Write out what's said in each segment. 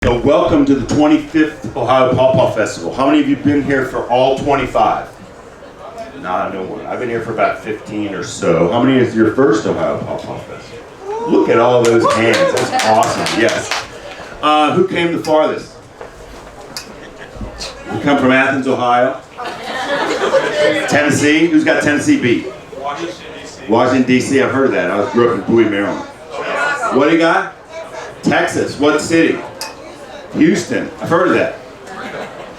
So welcome to the 25th Ohio Pawpaw Festival. How many of you have been here for all 25? Nah, no one. I've been here for about 15 or so. How many is your first Ohio Pawpaw Festival? Look at all those hands. That's awesome. Yes. Who came the farthest? We come from Athens, Ohio. Tennessee. Who's got Tennessee beat? Washington, D.C. I've heard of that. I grew up in Bowie, Maryland. What do you got? Texas. What city? Houston. I've heard of that.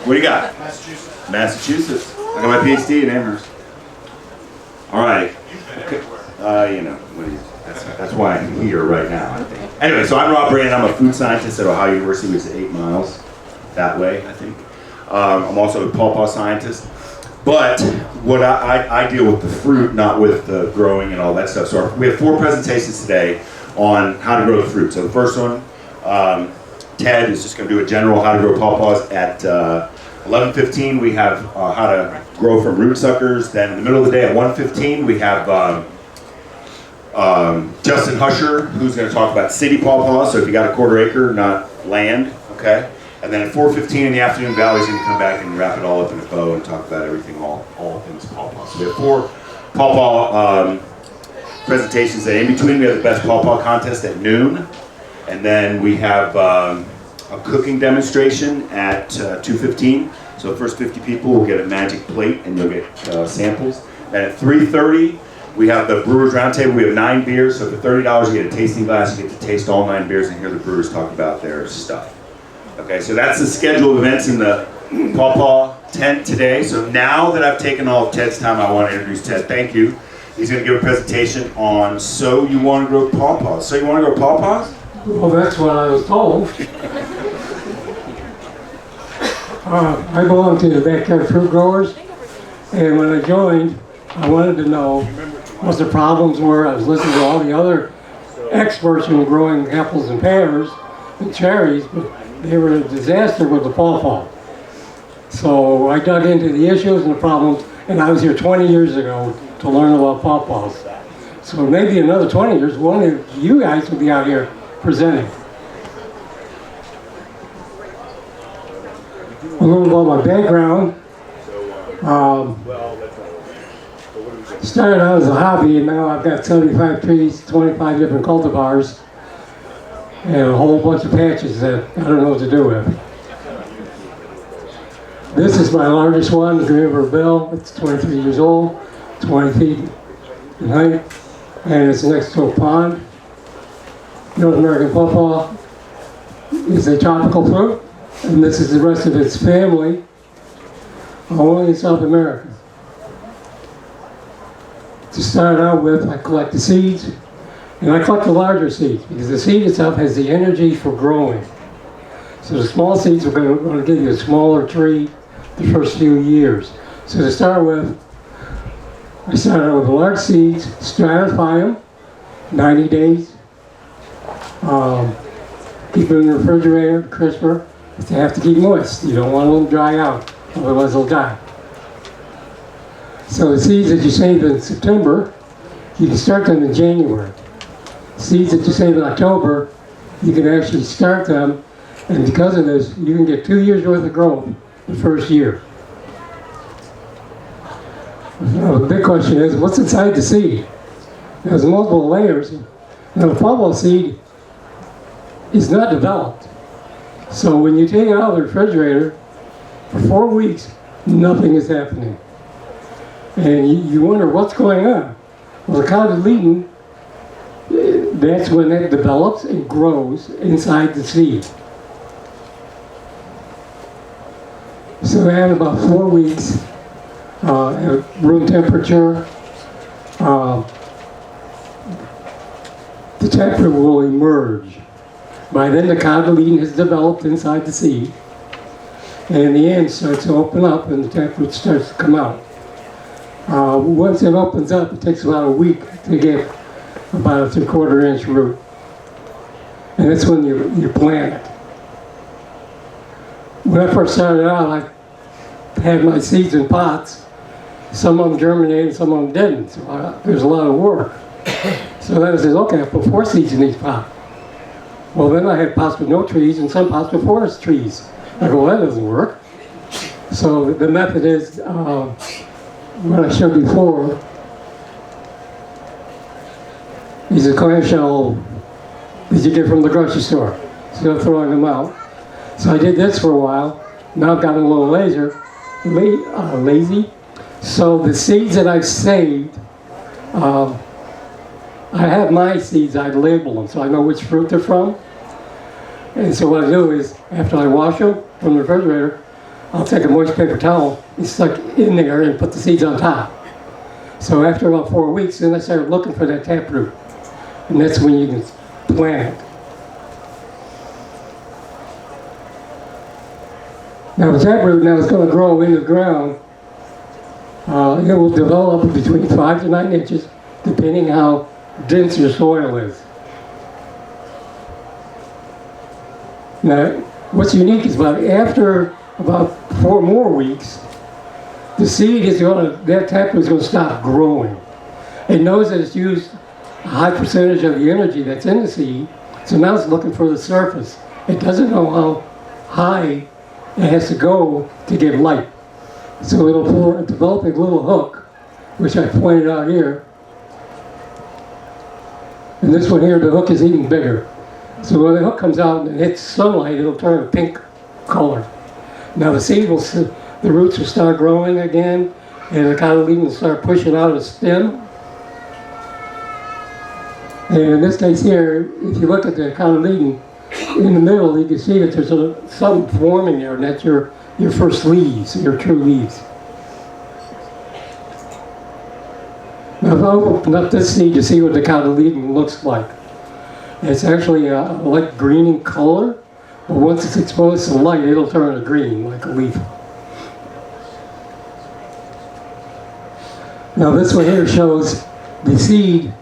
What do you got? Massachusetts. I got my PhD in Amherst. All right. Okay. That's why I'm here right now, I think. Anyway, so I'm Rob Brandon. I'm a food scientist at Ohio University, which is 8 miles that way, I think. I'm also a pawpaw scientist. But what I deal with the fruit, not with the growing and all that stuff. So we have 4 presentations today on how to grow the fruit. So the first one, Ted is just going to do a general how to grow pawpaws. At 11:15 we have how to grow from root suckers. Then in the middle of the day at 1:15 we have Justin Husher, who's going to talk about city pawpaws. So if you got a quarter acre, not land, okay. And then at 4:15 in the afternoon, Valerie's going to come back and wrap it all up in a bow and talk about everything, all things pawpaw. So we have 4 pawpaw presentations. And in between, we have the best pawpaw contest at noon. And then we have a cooking demonstration at 2:15. So the first 50 people will get a magic plate and you'll get samples. And at 3:30, we have the Brewers Roundtable. We have 9 beers. So for $30, you get a tasting glass. You get to taste all 9 beers and hear the brewers talk about their stuff. Okay, so that's the schedule of events in the Pawpaw tent today. So now that I've taken all of Ted's time, I want to introduce Ted. Thank you. He's going to give a presentation on So You Want to Grow Pawpaws. So you want to grow pawpaws? Well, that's what I was told. I belong to the Backyard Fruit Growers, and when I joined, I wanted to know what the problems were. I was listening to all the other experts in growing apples and pears and cherries, but they were a disaster with the pawpaw. So I dug into the issues and the problems, and I was here 20 years ago to learn about pawpaws. So maybe another 20 years, one of you guys will be out here presenting. A little about my background. Started out as a hobby, and now I've got 75 trees, 25 different cultivars, and a whole bunch of patches that I don't know what to do with. This is my largest one, the Green River Bill. It's 23 years old, 20 feet in height, and it's next to a pond. North American pawpaw is a tropical fruit, and this is the rest of its family, only in South America. To start out with, I collect the seeds, and I collect the larger seeds because the seed itself has the energy for growing. So the small seeds are going to give you a smaller tree the first few years. So to start with, I start out with the large seeds, stratify them, 90 days. Keep them in the refrigerator, crisper. They have to keep moist. You don't want them to dry out, otherwise they'll die. So the seeds that you save in September, you can start them in January. Seeds that you save in October, you can actually start them, and because of this, you can get 2 years worth of growth the first year. Now, the big question is, what's inside the seed? There's multiple layers. Now, the pawpaw seed is not developed. So when you take it out of the refrigerator, for 4 weeks, nothing is happening. And you wonder what's going on. Well, the cotyledon, that's when it develops and grows inside the seed. So at about 4 weeks, at room temperature, the taproot will emerge. By then the cotyledon has developed inside the seed, and the end starts to open up and the taproot starts to come out. Once it opens up, it takes about a week to get about a 3/4 inch root. And that's when you plant it. When I first started out, I had my seeds in pots. Some of them germinated, some of them didn't. So there's a lot of work. So then I said, okay, I'll put 4 seeds in each pot. Well, then I had pots with no trees and some pots with forest trees. I go, well, that doesn't work. So the method is, what I showed before, is a clamshell that you get from the grocery store instead of throwing them out. So I did this for a while. Now I've gotten a little lazy. So the seeds that I've saved, I have my seeds, I label them so I know which fruit they're from. And so what I do is, after I wash them from the refrigerator, I'll take a moist paper towel and stuck in there and put the seeds on top. So after about 4 weeks, then I started looking for that taproot. And that's when you can plant it. Now the taproot now is going to grow in the ground. It will develop between 5 to 9 inches, depending how dense your soil is. Now, what's unique is after about 4 more weeks, the seed is that taproot is going to stop growing. It knows that it's used a high percentage of the energy that's in the seed, so now it's looking for the surface. It doesn't know how high it has to go to get light. So it'll develop a little hook, which I pointed out here. And this one here, the hook is even bigger. So when the hook comes out and hits sunlight, it'll turn a pink color. Now the roots will start growing again, and the cotyledon will start pushing out a stem. And in this case here, if you look at the cotyledon, in the middle you can see that there's something forming there, and that's your first leaves, your true leaves. Now if I open up this seed to see what the cotyledon looks like. It's actually a light green in color, but once it's exposed to light, it'll turn to green, like a leaf. Now this one here shows the seed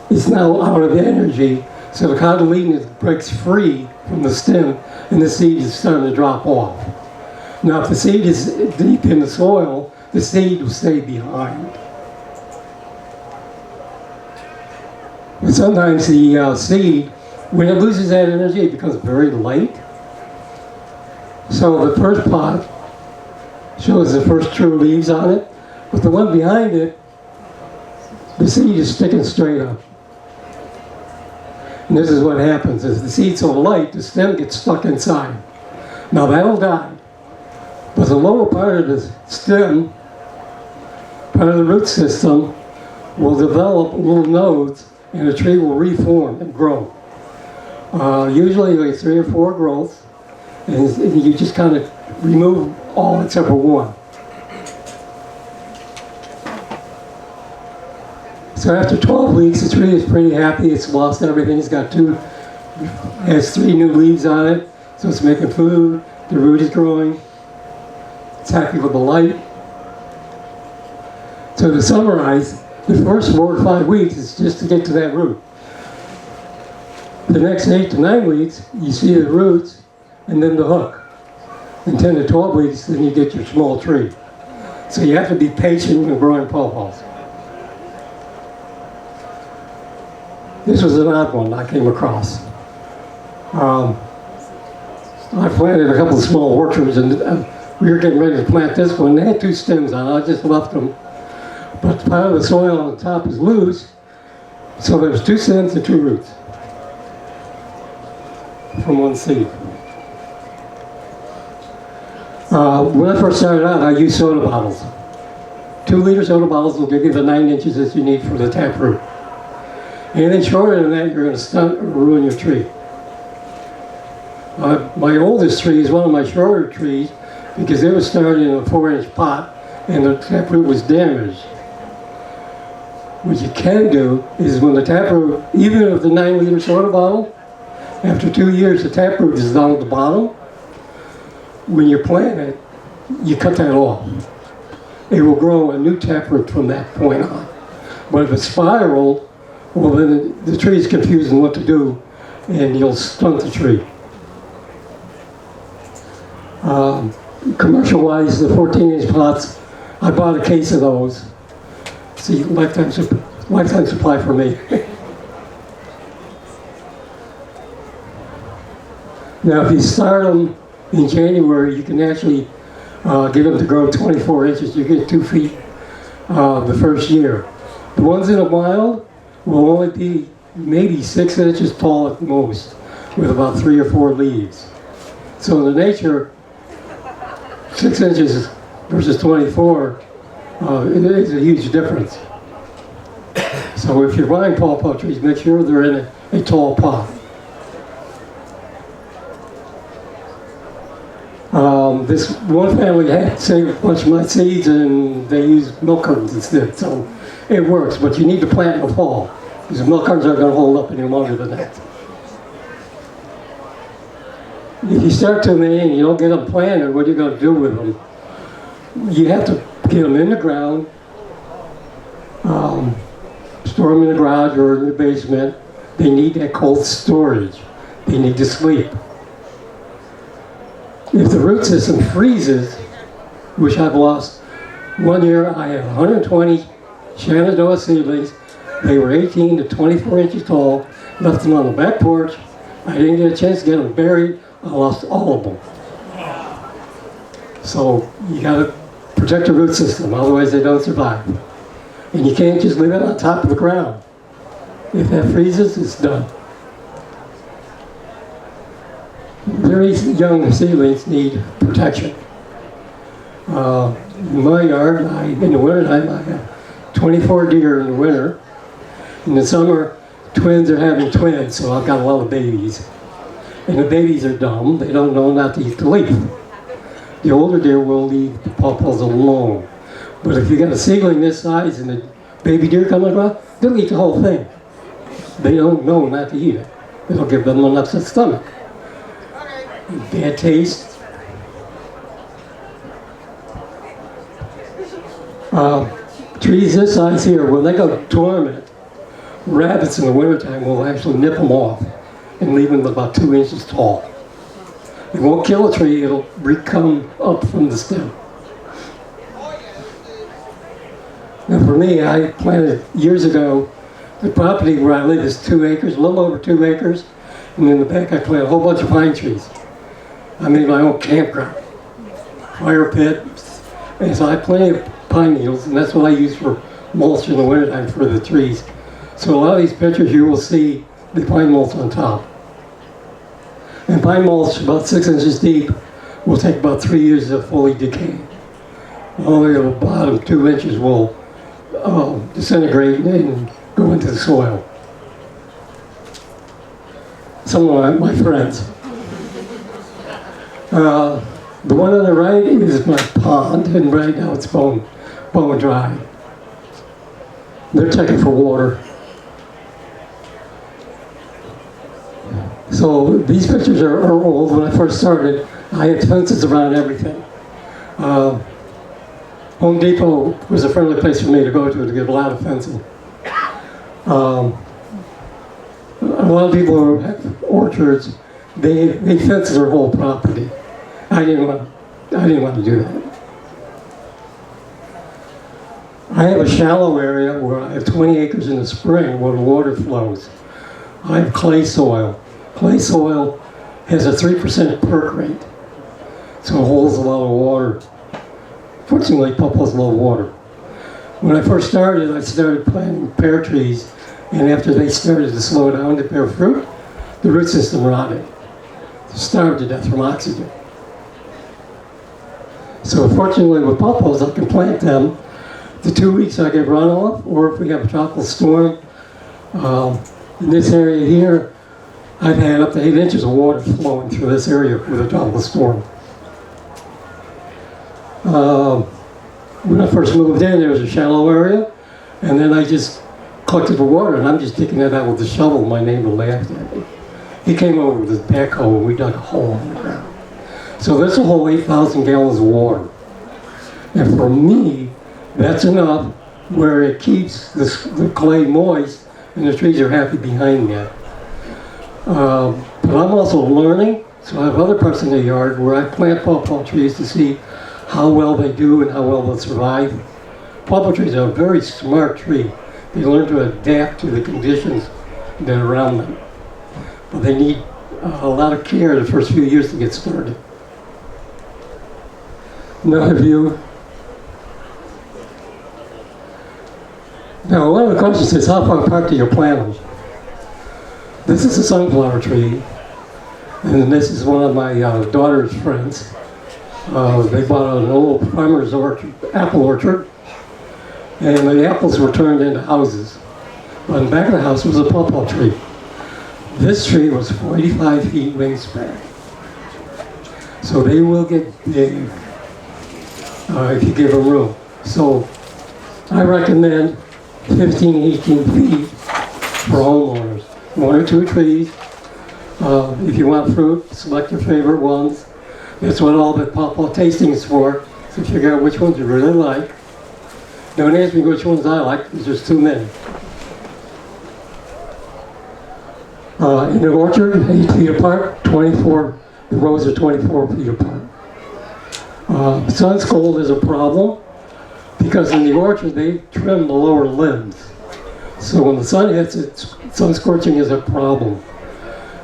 is now out of energy, so the cotyledon breaks free from the stem, and the seed is starting to drop off. Now if the seed is deep in the soil, the seed will stay behind. But sometimes the seed, when it loses that energy, it becomes very light. So the first pot shows the first true leaves on it, but the one behind it, the seed is sticking straight up. And this is what happens, is the seed's so light, the stem gets stuck inside. Now that'll die, but the lower part of the stem, part of the root system, will develop little nodes, and the tree will reform and grow. Usually like 3 or 4 growths, and you just kind of remove all except for one. So after 12 weeks, the tree is pretty happy. It's lost everything. Has 3 new leaves on it, so it's making food. The root is growing. It's happy with the light. So to summarize, the first 4 to 5 weeks is just to get to that root. The next 8 to 9 weeks, you see the roots and then the hook. In 10 to 12 weeks, then you get your small tree. So you have to be patient when growing pawpaws. This was an odd one I came across. I planted a couple of small orchards, and we were getting ready to plant this one. They had 2 stems on it. I just left them. But part of the soil on the top is loose, so there's 2 stems and 2 roots from one seed. When I first started out, I used soda bottles. 2-liter soda bottles will give you the 9 inches that you need for the taproot. Anything shorter than that, you're going to stunt or ruin your tree. My oldest tree is one of my shorter trees because it was started in a 4-inch pot and the taproot was damaged. What you can do is when the taproot, even with the 9-liter soda bottle, after 2 years the taproot is down at the bottom. When you plant it, you cut that off. It will grow a new taproot from that point on. But if it's spiraled, well then the tree is confused on what to do and you'll stunt the tree. Commercial-wise, the 14-inch pots, I bought a case of those. See, lifetime supply for me. Now, if you start them in January, you can actually get them to grow 24 inches. You get 2 feet the first year. The ones in the wild will only be maybe 6 inches tall at the most, with about 3 or 4 leaves. So in the nature, 6 inches versus 24, it is a huge difference. So if you're buying pawpaw trees, make sure they're in a tall pot. This one family had saved a bunch of my seeds and they used milk cartons instead, so it works, but you need to plant in the fall, because the milk cartons aren't going to hold up any longer than that. If you start too many and you don't get them planted, what are you going to do with them? You have to get them in the ground, store them in the garage or in the basement. They need that cold storage. They need to sleep. If the root system freezes, which I've lost, one year I had 120 Shenandoah seedlings. They were 18 to 24 inches tall, left them on the back porch. I didn't get a chance to get them buried. I lost all of them. So you gotta protect the root system, otherwise they don't survive. And you can't just leave it on top of the ground. If that freezes, it's done. Very young seedlings need protection. In my yard, in the wintertime, I have 24 deer in the winter. In the summer, twins are having twins, so I've got a lot of babies. And the babies are dumb. They don't know not to eat the leaf. The older deer will leave the pawpaws alone. But if you got a seedling this size and a baby deer coming around, they'll eat the whole thing. They don't know not to eat it. It'll give them an upset stomach. Bad taste. Trees this size here, when they go dormant, rabbits in the wintertime will actually nip them off and leave them about 2 inches tall. It won't kill a tree, it'll come up from the stem. Now for me, I planted years ago, the property where I live is 2 acres, a little over 2 acres, and in the back I planted a whole bunch of pine trees. I made my own campground, fire pit, and so I planted pine needles, and that's what I use for mulch in the wintertime for the trees. So a lot of these pictures you will see the pine mulch on top. And pine mulch, about 6 inches deep, will take about 3 years to fully decay. All the way to the bottom, 2 inches will disintegrate and go into the soil. Some of my friends. The one on the right is my pond, and right now it's bone dry. They're checking for water. So these pictures are old. When I first started, I had fences around everything. Home Depot was a friendly place for me to go to get a lot of fencing. A lot of people who have orchards, they fence their whole property. I didn't want to do that. I have a shallow area where I have 20 acres in the spring where the water flows. I have clay soil. Clay soil has a 3% perk rate, so it holds a lot of water. Fortunately, pawpaws love water. When I first started, I started planting pear trees, and after they started to slow down to bear fruit, the root system rotted. Starved to death from oxygen. So fortunately with pawpaws, I can plant them. The 2 weeks I get runoff, or if we have a tropical storm, in this area here, I've had up to 8 inches of water flowing through this area with a tropical storm. When I first moved in, there was a shallow area, and then I just collected the water, and I'm just digging it out with a shovel. My neighbor laughed at me. He came over with his backhoe, and we dug a hole in the ground. So there's a whole 8,000 gallons of water. And for me, that's enough where it keeps the clay moist, and the trees are happy behind that. But I'm also learning, so I have other parts in the yard where I plant pawpaw trees to see how well they do and how well they'll survive. Pawpaw trees are a very smart tree. They learn to adapt to the conditions that are around them. But they need a lot of care the first few years to get started. Another view. Now, one of the questions is, how far apart do you plant them? This is a sunflower tree, and this is one of my daughter's friends. They bought an old farmer's orchard, apple orchard, and the apples were turned into houses. But in the back of the house was a pawpaw tree. This tree was 45 feet wingspan. So they will get big if you give them room. So I recommend 15, 18 feet for homeowners. 1 or 2 trees. If you want fruit, select your favorite ones. That's what all the pawpaw tasting is for. So figure out which ones you really like. Don't ask me which ones I like, because there's too many. In the orchard, 8 feet apart, 24, the rows are 24 feet apart. Sun scold is a problem, because in the orchard they trim the lower limbs. So when the sun hits it, sun scorching is a problem.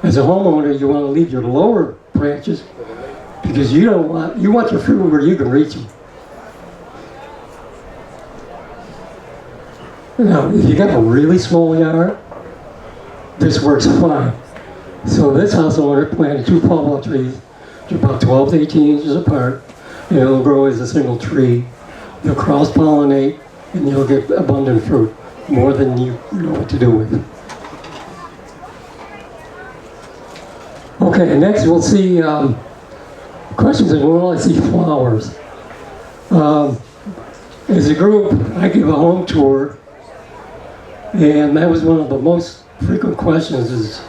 As a homeowner, you want to leave your lower branches, because you want your fruit where you can reach them. Now, if you got a really small yard, this works fine. So this house owner planted 2 pawpaw trees. They're about 12 to 18 inches apart, and it'll grow as a single tree. You'll cross-pollinate, and you'll get abundant fruit, more than you know what to do with. Okay, next we'll see questions, and we'll only see flowers. As a group, I give a home tour, and that was one of the most frequent questions is,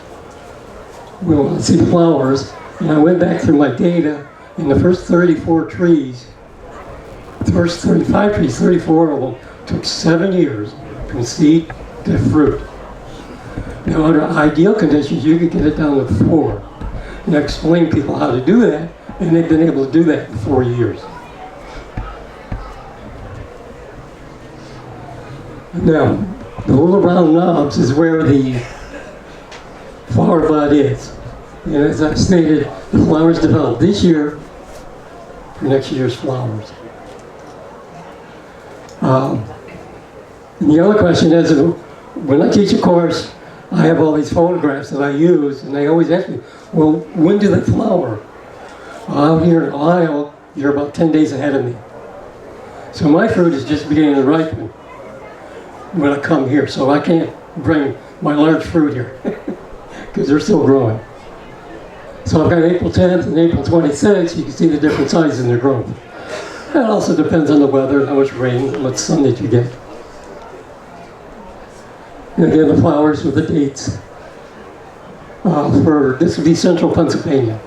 we want to see flowers. And I went back through my data, and the first 34 trees, the first 35 trees, 34 of them took 7 years from seed to fruit. Now, under ideal conditions, you could get it down to 4. And I explain people how to do that, and they've been able to do that in 4 years. Now, the little round knobs is where the flower bud is. And as I stated, the flowers develop this year for next year's flowers. And the other question is, when I teach a course, I have all these photographs that I use, and they always ask me, well, when do they flower? Well, out here in Ohio, you're about 10 days ahead of me. So my fruit is just beginning to ripen when I come here, so I can't bring my large fruit here because they're still growing. So I've got April 10th and April 26th. You can see the different sizes in their growth. That also depends on the weather, how much rain, how much sun that you get. And again, the flowers with the dates. This would be central Pennsylvania.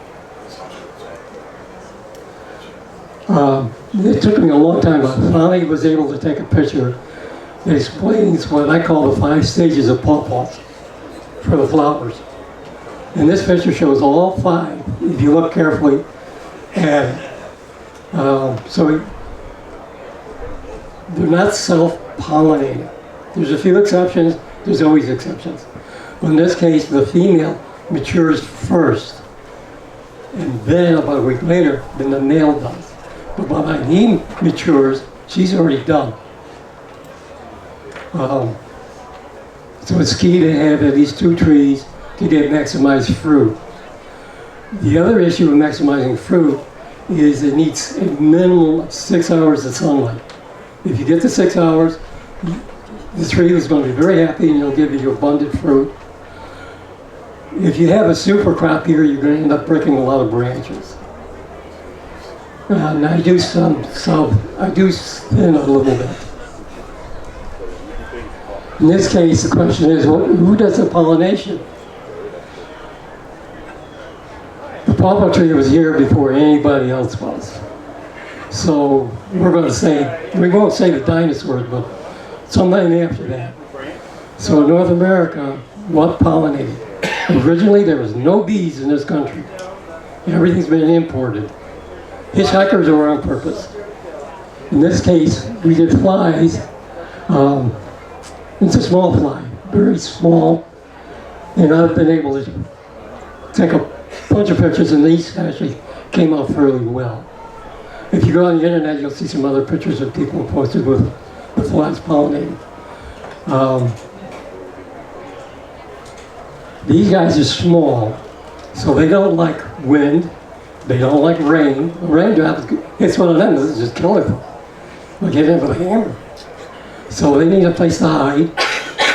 It took me a long time, but I finally was able to take a picture that explains what I call the 5 stages of pawpaws for the flowers. And this picture shows all 5, if you look carefully. And so they're not self-pollinating. There's a few exceptions, there's always exceptions. But in this case, the female matures first. And then about a week later, then the male does. But by the time he matures, she's already done. So it's key to have at least 2 trees to get maximized fruit. The other issue with maximizing fruit is it needs a minimum of 6 hours of sunlight. If you get to 6 hours, the tree is going to be very happy and it'll give you abundant fruit. If you have a super crop here, you're going to end up breaking a lot of branches. And I do thin a little bit. In this case, the question is, well, who does the pollination? The pawpaw tree was here before anybody else was. So we're going to say, we won't say the dinosaurs, but sometime after that. So in North America, what pollinated? Originally, there was no bees in this country. Everything's been imported. Hitchhikers were on purpose. In this case, we did flies. It's a small fly, very small, and I've been able to take a bunch of pictures, and these actually came out fairly well. If you go on the internet, you'll see some other pictures of people posted with the flies pollinating. These guys are small, so they don't like wind, they don't like rain. A raindrop hits one of them, this is just killing them. Like hitting them with a hammer. So they need a place to hide.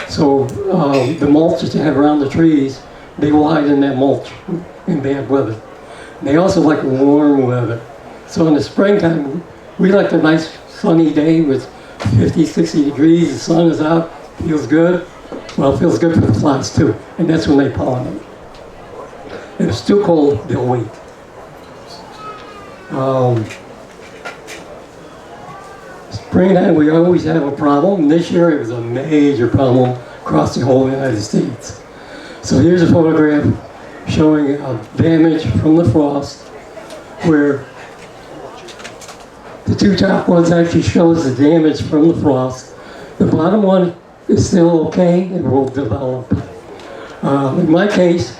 So the mulch that you have around the trees, they will hide in that mulch in bad weather. They also like warm weather. So in the springtime, we like the nice sunny day with 50, 60 degrees, the sun is out, feels good. Well, it feels good for the flies too, and that's when they pollinate. If it's too cold, they'll wait. Springtime, we always have a problem. This year, it was a major problem across the whole United States. So here's a photograph showing damage from the frost, where the two top ones actually shows the damage from the frost. The bottom one is still okay, it will develop. In my case,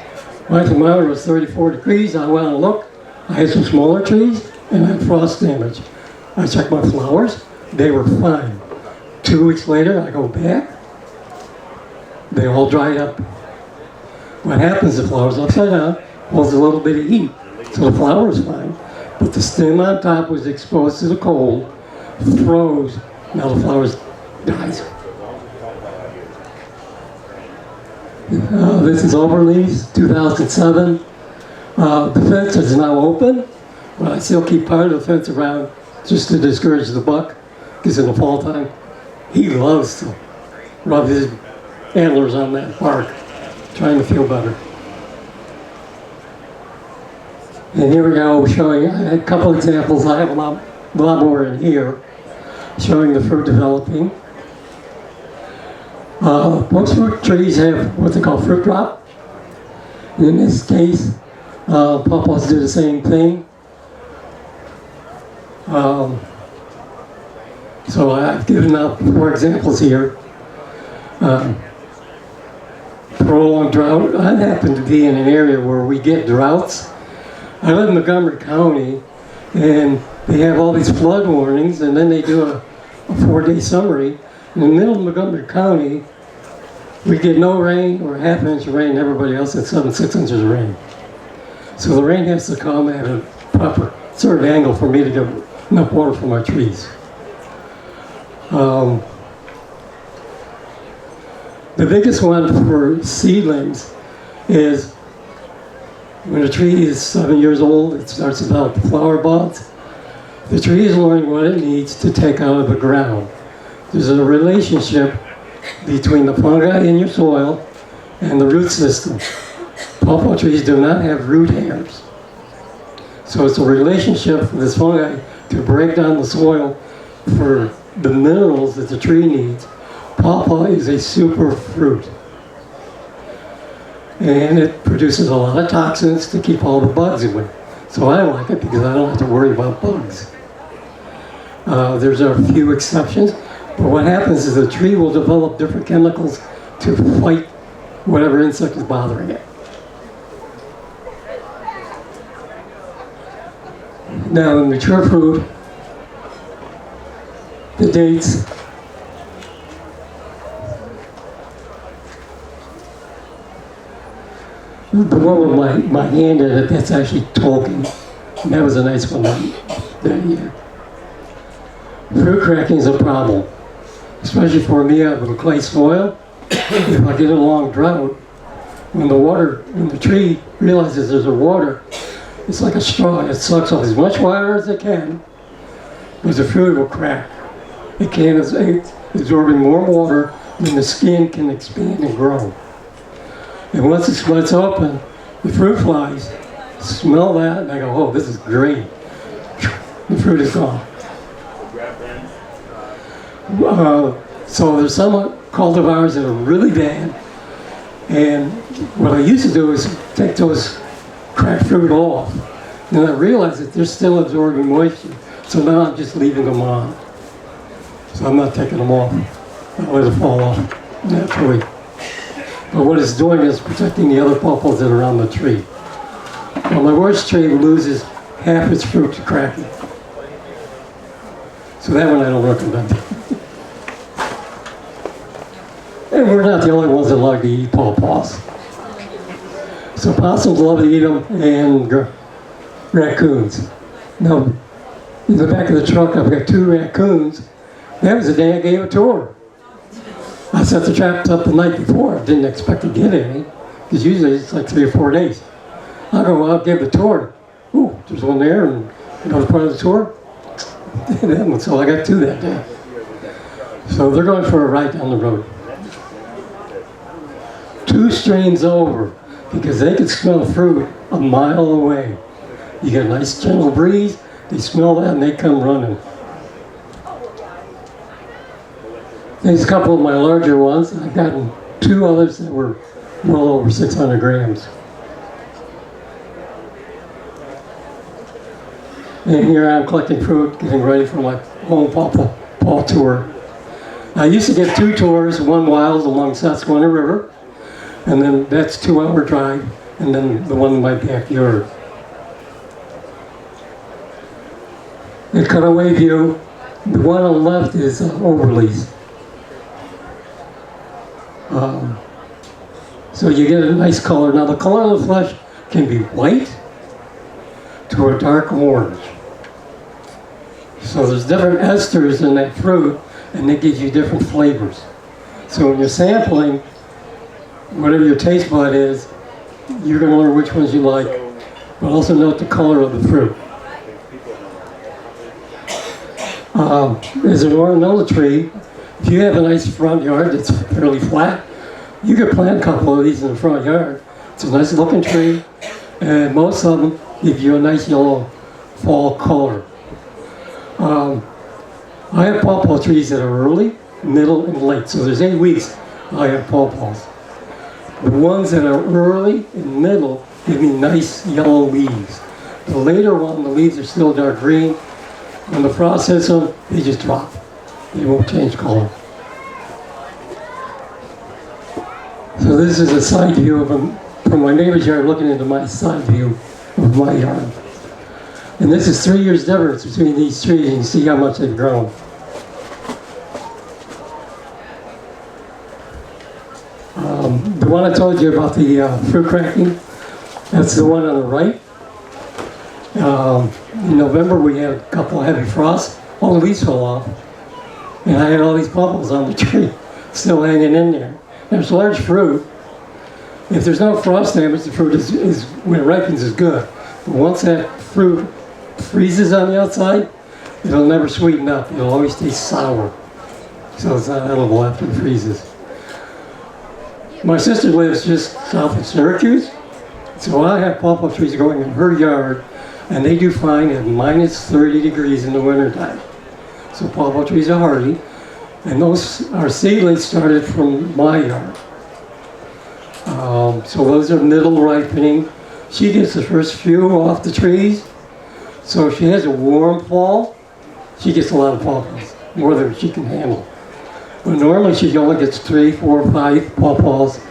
my thermometer was 34 degrees. I went and looked. I had some smaller trees and I had frost damage. I checked my flowers, they were fine. 2 weeks later, I go back, they all dried up. What happens, the flower's upside down, holds a little bit of heat, so the flower is fine. But the stem on top was exposed to the cold, froze, now the flower dies. This is Overleaf, 2007. The fence is now open, but I still keep part of the fence around just to discourage the buck, because in the fall time, he loves to rub his antlers on that bark, trying to feel better. And here we go, showing a couple examples. I have a lot more in here, showing the fruit developing. Most fruit trees have what they call fruit drop. In this case, Pawpaws do the same thing. So I've given out 4 examples here. Prolonged drought. I happen to be in an area where we get droughts. I live in Montgomery County, and they have all these flood warnings, and then they do a 4-day summary. In the middle of Montgomery County, we get no rain or ½ inch of rain, everybody else gets 6 inches of rain. So the rain has to come at a proper sort of angle for me to get enough water for my trees. The biggest one for seedlings is when a tree is 7 years old, it starts to develop flower buds. The tree is learning what it needs to take out of the ground. There's a relationship between the fungi in your soil and the root system. Pawpaw trees do not have root hairs. So it's a relationship for this fungi to break down the soil for the minerals that the tree needs. Pawpaw is a super fruit. And it produces a lot of toxins to keep all the bugs away. So I like it because I don't have to worry about bugs. There's a few exceptions, but what happens is the tree will develop different chemicals to fight whatever insect is bothering it. Now in mature fruit, the dates, the one with my hand in it, that's actually talking. And that was a nice one that year. Fruit cracking is a problem, especially for me out with a clay soil. If I get a long drought, when the tree realizes there's a water, it's like a straw. It sucks off as much water as it can, but the fruit will crack. It can't absorbing more water than the skin can expand and grow. And once it splits open, the fruit flies smell that and I go, oh, this is great. The fruit is gone. So there's some cultivars that are really bad. And what I used to do is take those cracked fruit off. Then I realized that they're still absorbing moisture. So now I'm just leaving them on. So I'm not taking them off. I let it fall off naturally. But what it's doing is protecting the other pawpaws that are on the tree. Well, my worst tree loses half its fruit to cracking. So that one I don't recommend. And we're not the only ones that like to eat pawpaws. So possums love to eat them, and raccoons. Now, in the back of the truck, I've got 2 raccoons. That was the day I gave a tour. I set the traps up the night before. I didn't expect to get any, because usually it's like 3 or 4 days. I go, well, I'll give the tour. Ooh, there's one there, and another part of the tour. So I got 2 that day. So they're going for a ride down the road. 2 streams over, because they can smell fruit a mile away. You get a nice gentle breeze, they smell that and they come running. There's a couple of my larger ones. I've gotten 2 others that were well over 600 grams. And here I'm collecting fruit, getting ready for my home Pawpaw tour. I used to get 2 tours, one wild along Susquehanna River, and then that's 2-hour drive, and then the one in my backyard. The cutaway view, the one on the left is Overleys. So you get a nice color. Now the color of the flesh can be white to a dark orange. So there's different esters in that fruit, and it gives you different flavors. So when you're sampling, whatever your taste bud is, you're going to learn which ones you like, but also note the color of the fruit. As an ornamental tree, if you have a nice front yard that's fairly flat, you could plant a couple of these in the front yard. It's a nice looking tree, and most of them give you a nice yellow fall color. I have pawpaw trees that are early, middle, and late. So there's 8 weeks I have pawpaws. The ones that are early and middle give me nice yellow leaves. The later one, the leaves are still dark green. When the frost hits them, they just drop. They won't change color. So this is a side view of them from my neighbor's yard, looking into my side view of my yard. And this is 3 years difference between these trees, and you see how much they've grown. The one I told you about the fruit cracking, that's the one on the right. In November we had a couple of heavy frosts, all the leaves fell off. And I had all these pawpaws on the tree, still hanging in there. There's large fruit. If there's no frost damage, the fruit is when it ripens is good. But once that fruit freezes on the outside, it'll never sweeten up. It'll always taste sour. So it's not edible after it freezes. My sister lives just south of Syracuse, so I have pawpaw trees growing in her yard, and they do fine at minus 30 degrees in the wintertime. So pawpaw trees are hardy, and those are seedlings started from my yard. So those are middle ripening. She gets the first few off the trees, so if she has a warm fall, she gets a lot of pawpaws, more than she can handle. But normally she only gets 3, 4, 5 pawpaws,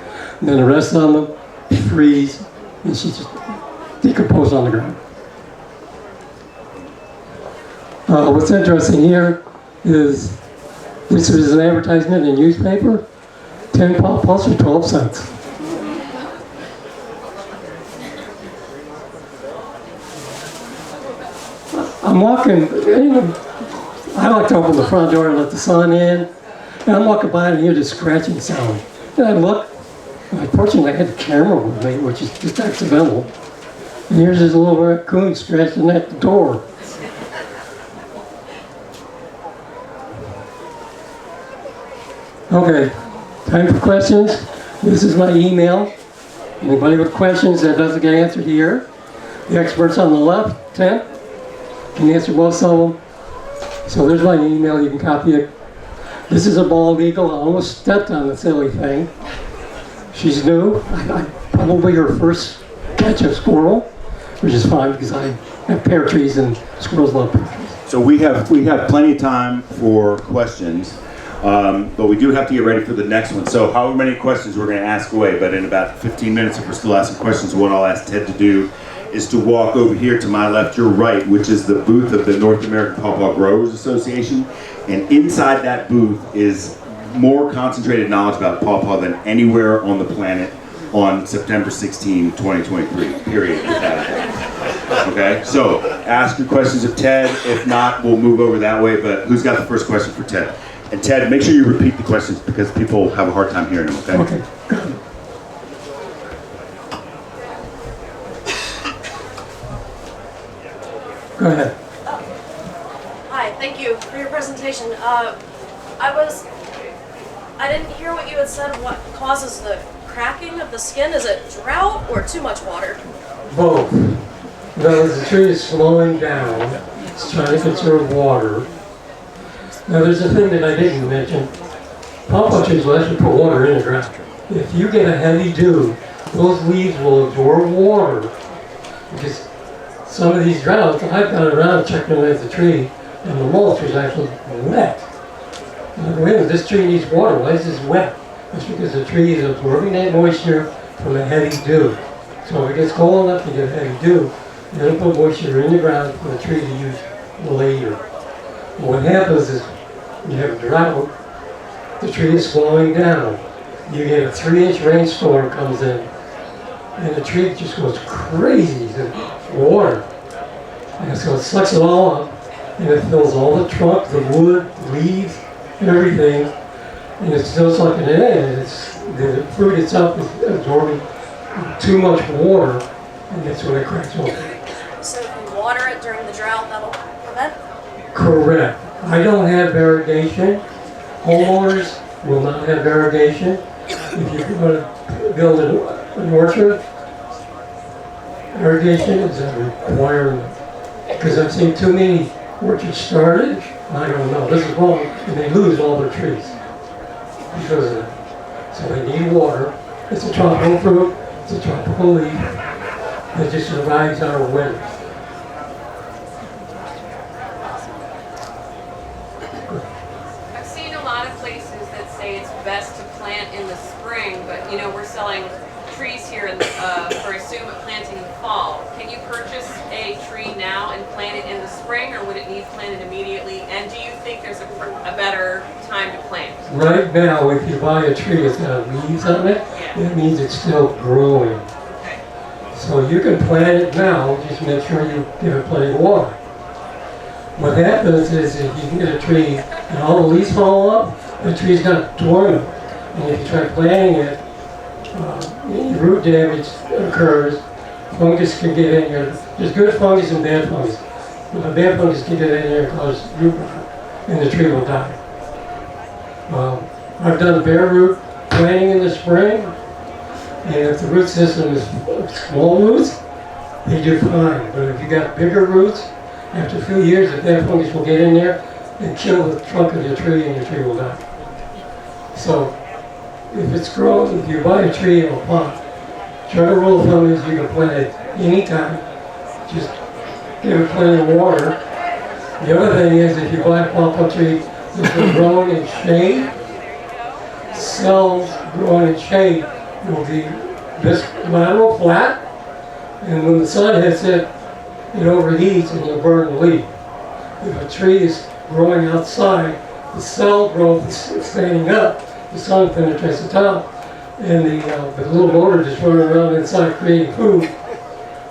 and then the rest of them freeze, and she just decompose on the ground. What's interesting here is this is an advertisement in newspaper, 10 pawpaws for 12 cents. I'm walking, I like to open the front door and let the sun in. And I'm walking by and hear this scratching sound. And I look, and unfortunately I had the camera with me, which is just accidental. And here's this little raccoon scratching at the door. Okay, time for questions. This is my email. Anybody with questions that doesn't get answered here? The experts on the left, 10, can answer most of them. So there's my email, you can copy it. This is a bald eagle. I almost stepped on the silly thing. She's new. I probably her first catch of squirrel, which is fine because I have pear trees and squirrels love pear trees. So we have plenty of time for questions, but we do have to get ready for the next one. So however many questions we're going to ask away, but in about 15 minutes, if we're still asking questions, what I'll ask Ted to do is to walk over here to my left, your right, which is the booth of the North American Pawpaw Growers Association. And inside that booth is more concentrated knowledge about pawpaw than anywhere on the planet on September 16, 2023, period. Okay, so ask your questions of Ted. If not, we'll move over that way, but who's got the first question for Ted? And Ted, make sure you repeat the questions because people have a hard time hearing them, okay? Okay. Go ahead. Hi, thank you for your presentation. I didn't hear what you had said. What causes the cracking of the skin? Is it drought or too much water? Both. Well, the tree is slowing down. It's trying to conserve water. Now, there's a thing that I didn't mention. Pawpaw trees will actually put water in the ground. If you get a heavy dew, those leaves will absorb water. Because some of these droughts, I've gone around checking underneath the tree, and the mulch was actually wet. I'm like, wait a minute, this tree needs water. Why is this wet? It's because the tree is absorbing that moisture from a heavy dew. So if it gets cold enough to get heavy dew, it'll put moisture in the ground for the tree to use later. And what happens is, when you have a drought, the tree is slowing down. You get a 3-inch rainstorm comes in, and the tree just goes crazy with water. And so it sucks it all up, and it fills all the trunk, the wood, leaves, everything, and it's still sucking it in. The fruit itself is absorbing too much water, and that's when it cracks open. So if you water it during the drought, that'll prevent? Correct. I don't have irrigation. Homeowners will not have irrigation. If you're going to build an orchard, irrigation is a requirement. Because I've seen too many orchards started, I don't know, this is wrong, and they lose all their trees because of that. So they need water. It's a tropical fruit, it's a tropical leaf that just survives our winter. I've seen a lot of places that say it's best to plant in the spring, but you know, we're selling trees here for assumed planting in the fall. Can you purchase a tree now and plant it in the spring, or would it need planted immediately? And do you think there's a better time to plant? Right now, if you buy a tree that's got leaves on it, that means it's still growing. Okay. So you can plant it now, just make sure you give it plenty of water. What happens is if you can get a tree and all the leaves fall up, the tree's not dormant. And if you try planting it, root damage occurs, fungus can get in here. There's good fungus and bad fungus. The bad fungus can get in there and cause root rot, and the tree will die. I've done bare root planting in the spring, and if the root system is small roots, they do fine. But if you got bigger roots, after a few years, the bad fungus will get in there and kill the trunk of your tree, and your tree will die. So, if it's growing, if you buy a tree in a pot, general rule of thumb is you can plant it anytime. Just give it plenty of water. The other thing is if you buy a pawpaw tree that's been growing in shade, cells growing in shade will be this lateral flat, and when the sun hits it, it overheats and you'll burn the leaf. If a tree is growing outside, the cell growth is standing up, the sun penetrates the top, and the little motor just running around inside creating food,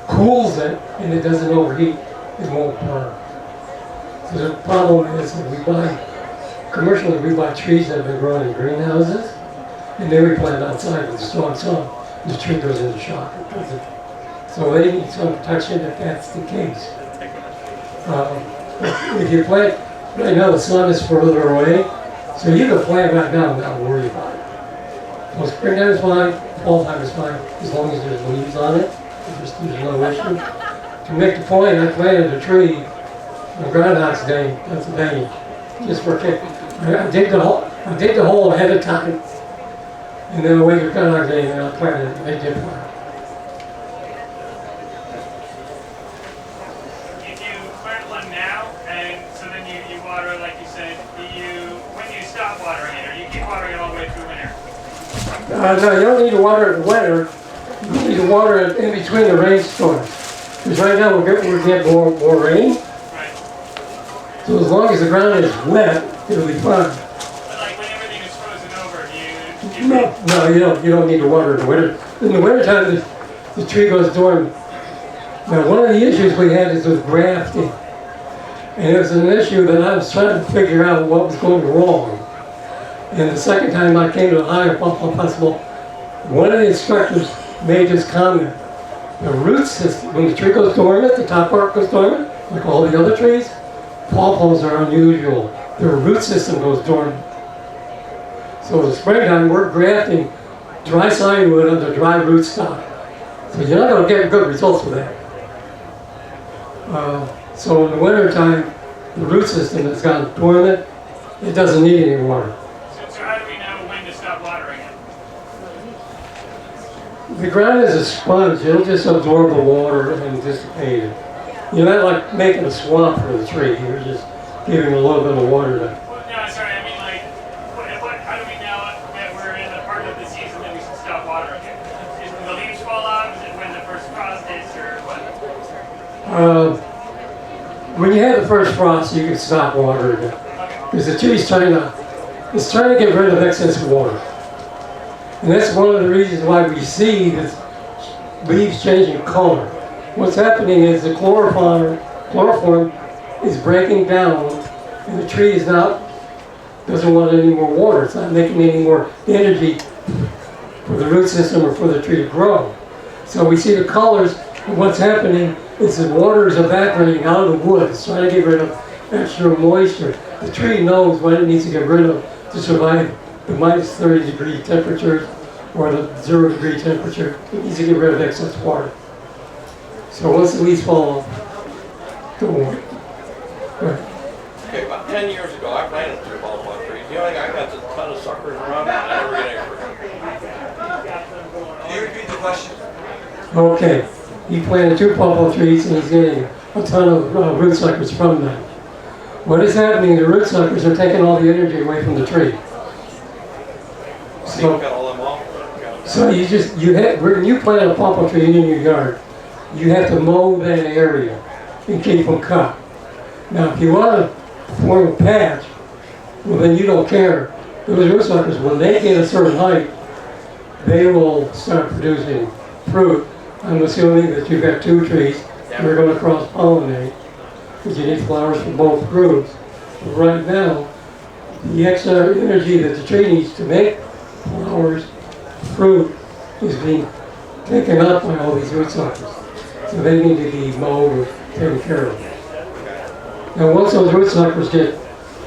cools it, and it doesn't overheat. It won't burn. So the problem is that commercially we buy trees that have been grown in greenhouses, and then we plant outside with a strong sun. The tree goes into shock. So they need some protection if that's the case. If you plant, right now the sun is further away, so you can plant right now and not worry about it. Well, springtime is fine, fall time is fine, as long as there's leaves on it. There's no issue. To make the point, I planted a tree on Groundhog's Day, Pennsylvania, just for a kick. I dig the hole ahead of time, and then I wait for Groundhog's Day and I planted it. They did fine. If you plant one now, and so then you water, like you said, when you stop watering it, or you keep watering it all the way through winter? No, you don't need to water it in winter. You need to water it in between the rainstorms. Because right now we're getting more rain. Right. So as long as the ground is wet, it'll be fine. But like when everything is frozen over, you No, you don't need to water in the winter. In the wintertime, the tree goes dormant. Now, one of the issues we had is with grafting. And it was an issue that I was trying to figure out what was going wrong. And the second time I came to the higher Pawpaw Festival, one of the instructors made this comment. The root system, when the tree goes dormant, the top part goes dormant, like all the other trees, pawpaws are unusual. Their root system goes dormant. So in the springtime, we're grafting dry sign-wood under dry rootstock. So you're not going to get good results with that. So in the wintertime, the root system has gone dormant. It doesn't need any water. So how do we know when to stop watering it? The ground is a sponge. It'll just absorb the water and dissipate it. You're not like making a swamp for the tree. You're just giving a little bit of water to. Well, no, sorry. I mean, like, how do we know that we're in the part of the season that we should stop watering it? Is when the leaves fall off? Is it when the first frost hits, or what? When you have the first frost, you can stop watering it. Because the tree's trying to get rid of excess water. And that's one of the reasons why we see this leaves changing color. What's happening is the chloroform is breaking down, and the tree doesn't want any more water. It's not making any more energy for the root system or for the tree to grow. So we see the colors, and what's happening is the water is evaporating out of the wood. It's trying to get rid of extra moisture. The tree knows what it needs to get rid of to survive the minus 30-degree temperatures or the 0-degree temperature. It needs to get rid of excess water. So once the leaves fall off, don't worry. Okay, about 10 years ago, I planted 2 pawpaw trees. You know, I got a ton of suckers around, and I never get any fruit. Can you repeat the question? Okay, he planted 2 pawpaw trees and he's getting a ton of root suckers from them. What is happening, the root suckers are taking all the energy away from the tree. So, cut all them off. So when you plant a pawpaw tree in your yard, you have to mow that area and keep them cut. Now, if you want to form a patch, well then you don't care. Those root suckers, when they get a certain height, they will start producing fruit. I'm assuming that you've got 2 trees. They're going to cross-pollinate, because you need flowers for both groups. But right now, the extra energy that the tree needs to make flowers, fruit, is being taken up by all these root suckers. So they need to be mowed or taken care of. Now once those root suckers get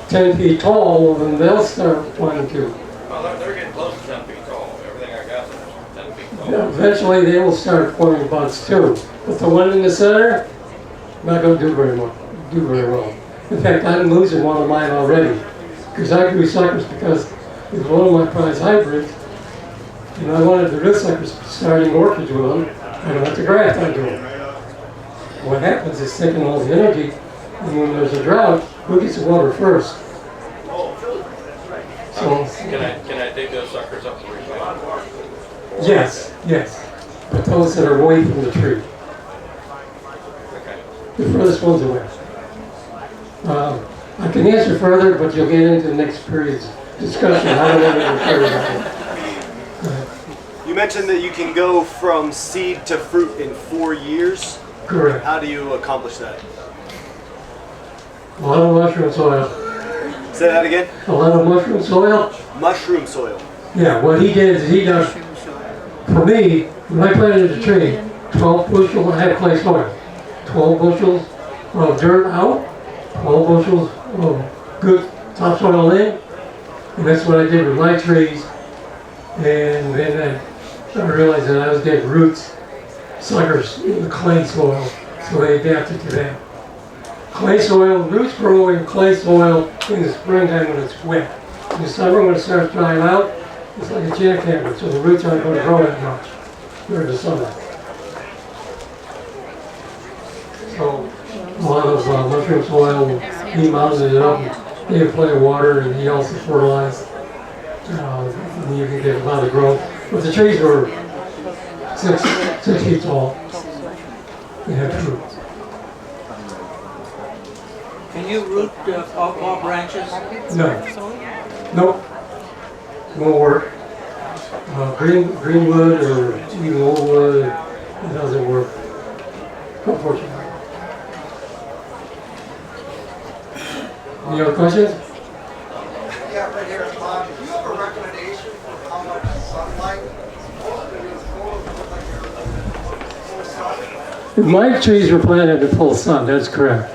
10 feet tall, then they'll start wanting to. Well, they're getting close to 10 feet tall. Everything I got is 10 feet tall. Eventually they will start forming buds too. But the one in the center, not going to do very well. In fact, I'm losing one of mine already. Because I grew suckers because it was one of my prize hybrids. And I wanted the root suckers starting orchids with them. I don't have to graft onto them. What happens is taking all the energy, and when there's a drought, who gets the water first? So, Can I dig those suckers up and replant them? yes. But those that are away from the tree. Okay. The furthest ones away. I can answer further, but you'll get into the next period's discussion. I don't want to refer about it. You mentioned that you can go from seed to fruit in 4 years. Correct. How do you accomplish that? A lot of mushroom soil. Say that again? A lot of mushroom soil? Mushroom soil. Yeah, what he did is he does, for me, when I planted the tree, 12 bushels, I had clay soil. 12 bushels of dirt out, 12 bushels of good topsoil in. And that's what I did with my trees. And then I realized that I was getting roots, suckers in the clay soil, so they adapted to that. Clay soil, roots grow in clay soil in the springtime when it's wet. In the summer when it starts drying out, it's like a jackhammer, so the roots aren't going to grow that much during the summer. So a lot of mushroom soil, he mounded it up, gave plenty of water, and he also fertilized. And you can get a lot of growth. But the trees were 6 feet tall. and have fruit. Can you root pawpaw branches? No. Nope. Won't work. Green wood or even old wood, it doesn't work. Unfortunately. Any other questions? Yeah, right here. Do you have a recommendation for how much sunlight? My trees were planted in full sun, that's correct.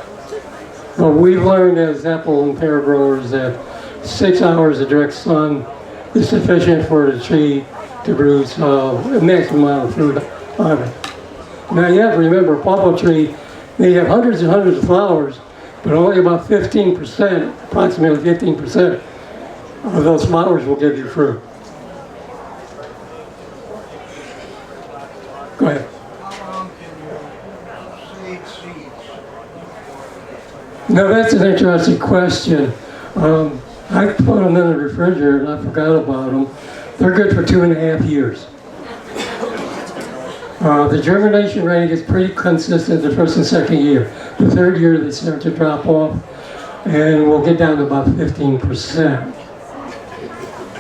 But we've learned as apple and pear growers that 6 hours of direct sun is sufficient for the tree to produce a maximum amount of fruit on it. Now you have to remember, a pawpaw tree, they have hundreds and hundreds of flowers, but only about 15%, approximately 15% of those flowers will give you fruit. Go ahead. How long can you save seeds? Now that's an interesting question. I put them in the refrigerator and I forgot about them. They're good for 2.5 years. The germination rate is pretty consistent the first and second year. The third year they start to drop off and we'll get down to about 15%.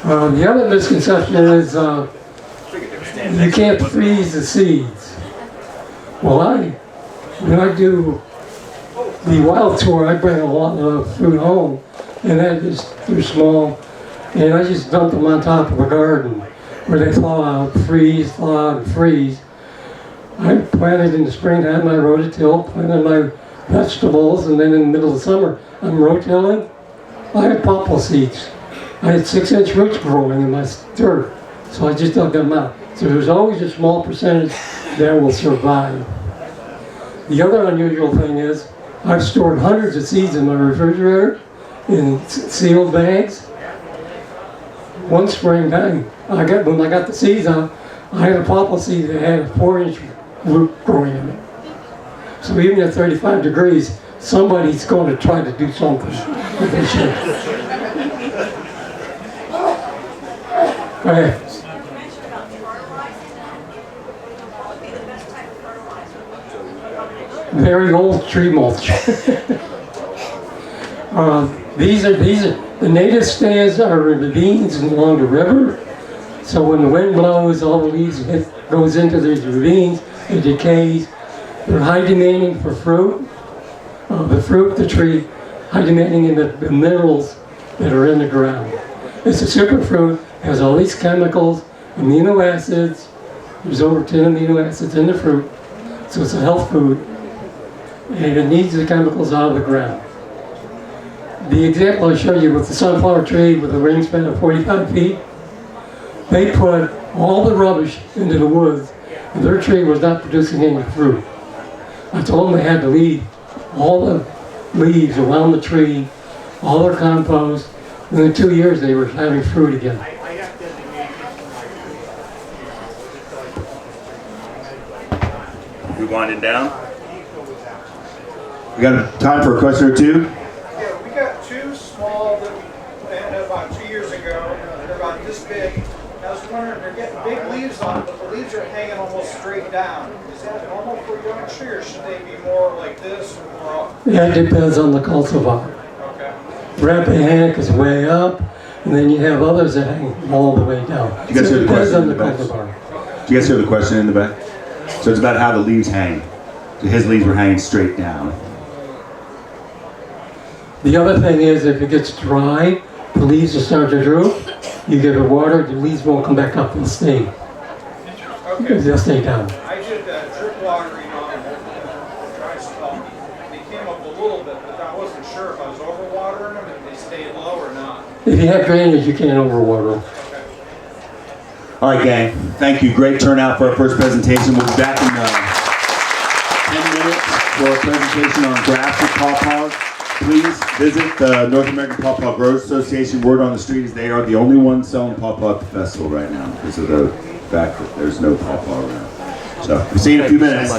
The other misconception is you can't freeze the seeds. Well, when I do the wild tour, I bring a lot of fruit home, and they're small, and I just dump them on top of a garden where they thaw out, freeze, thaw out, and freeze. I planted in the springtime, I rototill, planted my vegetables, and then in the middle of the summer, I'm rototilling. I had pawpaw seeds. I had 6-inch roots growing in my dirt, so I just dug them out. So there's always a small percentage that will survive. The other unusual thing is, I've stored hundreds of seeds in my refrigerator in sealed bags. One spring, when I got the seeds out, I had a pawpaw seed that had a 4-inch root growing in it. So even at 35 degrees, somebody's going to try to do something with this shit. Go ahead. Very old tree mulch. These are the native stands are ravines along the river. So when the wind blows, all the leaves goes into these ravines. It decays. They're high demanding for fruit. The tree, high demanding in the minerals that are in the ground. It's a superfruit. Has all these chemicals, amino acids. There's over 10 amino acids in the fruit, so it's a health food. And it needs the chemicals out of the ground. The example I showed you with the sunflower tree with a wingspan of 45 feet, they put all the rubbish into the woods, and their tree was not producing any fruit. I told them they had to leave all the leaves around the tree, all their compost. Within 2 years, they were having fruit again. We winding down. We got time for a question or two. Yeah, we got two small that we planted about 2 years ago. They're about this big. I was wondering, they're getting big leaves on it, but the leaves are hanging almost straight down. Is that normal for a young tree, or should they be more like this or more up? Yeah, it depends on the cultivar. Okay. Rapid Hank is way up, and then you have others that hang all the way down. You guys hear the It depends question on in the the back? cultivar. Do you guys hear the question in the back? So it's about how the leaves hang. So his leaves were hanging straight down. The other thing is, if it gets dry, the leaves will start to droop. You give it water, the leaves won't come back up and stay. Okay. They'll stay down. I did drip watering on the dry spell. They came up a little bit, but I wasn't sure if I was overwatering them, if they stayed low or not. If you have drainage, you can't overwater them. All right, gang. Thank you. Great turnout for our first presentation. We'll be back in 10 minutes for a presentation on grassroots pawpaws. Please visit the North American Pawpaw Growers Association. Word on the street is they are the only ones selling pawpaw at the festival right now because of the fact that there's no pawpaw around. So we'll see you in a few minutes.